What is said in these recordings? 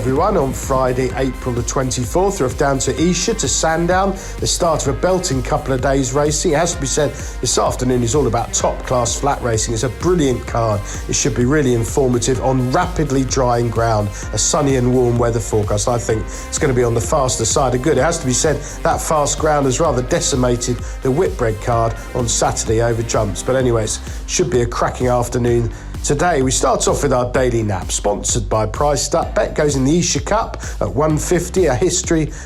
everyone. On Friday, April the 24th, we're off down to Esher to Sandown, the start of a belting couple of days racing. It has to be said, this afternoon is all about top-class flat racing. It's a brilliant card. It should be really informative on rapidly drying ground, a sunny and warm weather forecast. I think it's going to be on the faster side of good. It has to be said, that fast ground has rather decimated the Whitbread card on Saturday over jumps. But anyways, should be a cracking afternoon. Today, we start off with our daily nap, sponsored by Priced Up. Bet goes in the Esher Cup at 150, a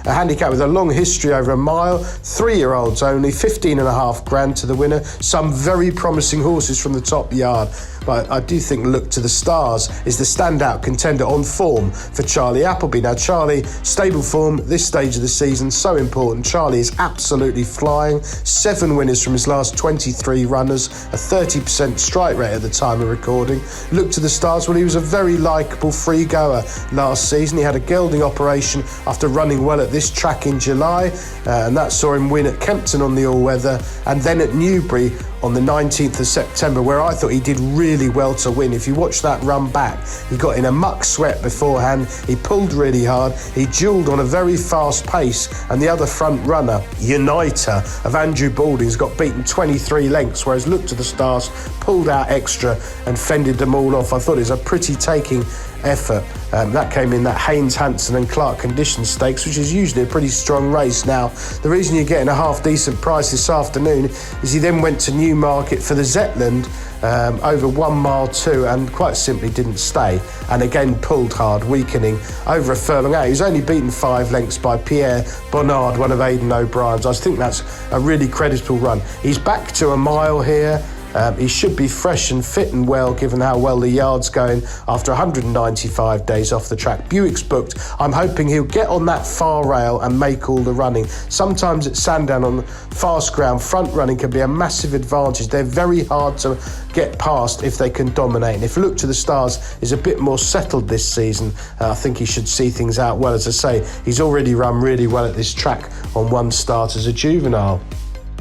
handicap with a long history over a mile, 3-year-olds only, 15.5 grand to the winner. Some very promising horses from the top yard. But I do think Look to the Stars is the standout contender on form for Charlie Appleby. Now, Charlie, stable form this stage of the season, so important. Charlie is absolutely flying. 7 winners from his last 23 runners, a 30% strike rate at the time of recording. Look to the Stars, well, he was a very likeable free goer last season. He had a gelding operation after running well at this track in July, and that saw him win at Kempton on the all-weather, and then at Newbury on the 19th of September, where I thought he did really well to win. If you watch that run back, he got in a muck sweat beforehand, he pulled really hard, he duelled on a very fast pace, and the other front runner, Uniter of Andrew Balding's, got beaten 23 lengths, whereas Look to the Stars pulled out extra and fended them all off. I thought it was a pretty taking effort. That came in that Haynes, Hanson and Clark Condition Stakes, which is usually a pretty strong race. Now, the reason you're getting a half-decent price this afternoon is he then went to Newmarket for the Zetland over 1 mile 2 and quite simply didn't stay, and again pulled hard, weakening over a furlong out. He was only beaten 5 lengths by Pierre Bonnard, one of Aidan O'Brien's. I think that's a really creditable run. He's back to a mile here. He should be fresh and fit and well, given how well the yard's going after 195 days off the track. Buick's booked. I'm hoping he'll get on that far rail and make all the running. Sometimes at Sandown on fast ground, front running can be a massive advantage. They're very hard to get past if they can dominate. And if Look to the Stars is a bit more settled this season, I think he should see things out well. As I say, he's already run really well at this track on 1 start as a juvenile.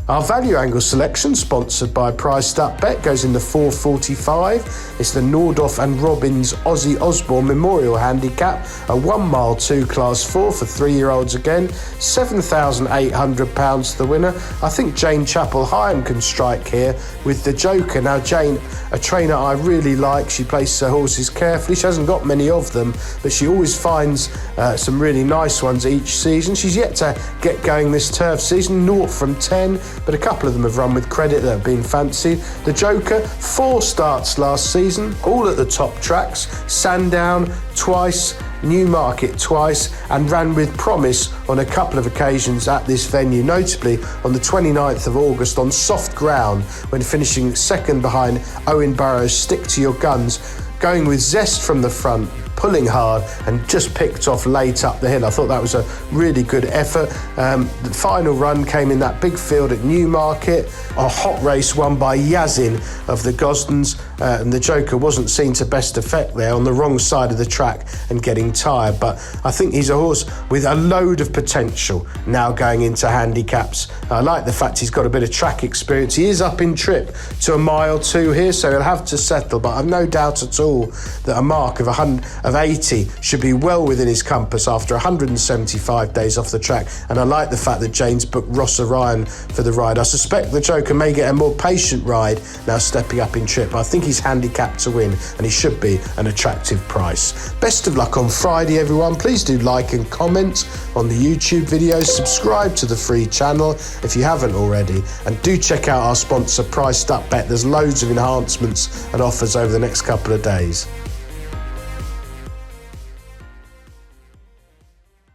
Our value angle selection, sponsored by Priced Up Bet, goes in the 4:45. It's the Nordoff and Robbins Ozzy Osbourne Memorial Handicap, a 1 mile 2 class 4 for 3-year-olds again, £7,800 to the winner. I think Jane Chappell-Hyam can strike here with the Joker. Now, Jane, a trainer I really like, she places her horses carefully. She hasn't got many of them, but she always finds some really nice ones each season. She's yet to get going this turf season, 0 from 10. But a couple of them have run with credit that have been fancied. The Joker, 4 starts last season, all at the top tracks. Sandown twice, Newmarket twice, and ran with promise on a couple of occasions at this venue, notably on the 29th of August on soft ground when finishing second behind Owen Burrows' Stick to Your Guns, going with zest from the front, pulling hard, and just picked off late up the hill. I thought that was a really good effort. The final run came in that big field at Newmarket, a hot race won by Yazin of the Gosdens, and the Joker wasn't seen to best effect there, on the wrong side of the track and getting tired. But I think he's a horse with a load of potential now going into handicaps. I like the fact he's got a bit of track experience. He is up in trip to a mile 2 here, so he'll have to settle, but I've no doubt at all that a mark of 80 should be well within his compass after 175 days off the track. And I like the fact that Jane's booked Ross Orion for the ride. I suspect the Joker may get a more patient ride now stepping up in trip. I think he's handicapped to win, and he should be an attractive price. Best of luck on Friday, everyone. Please do like and comment on the YouTube videos. Subscribe to the free channel if you haven't already, and do check out our sponsor Priced Up Bet. There's loads of enhancements and offers over the next couple of days.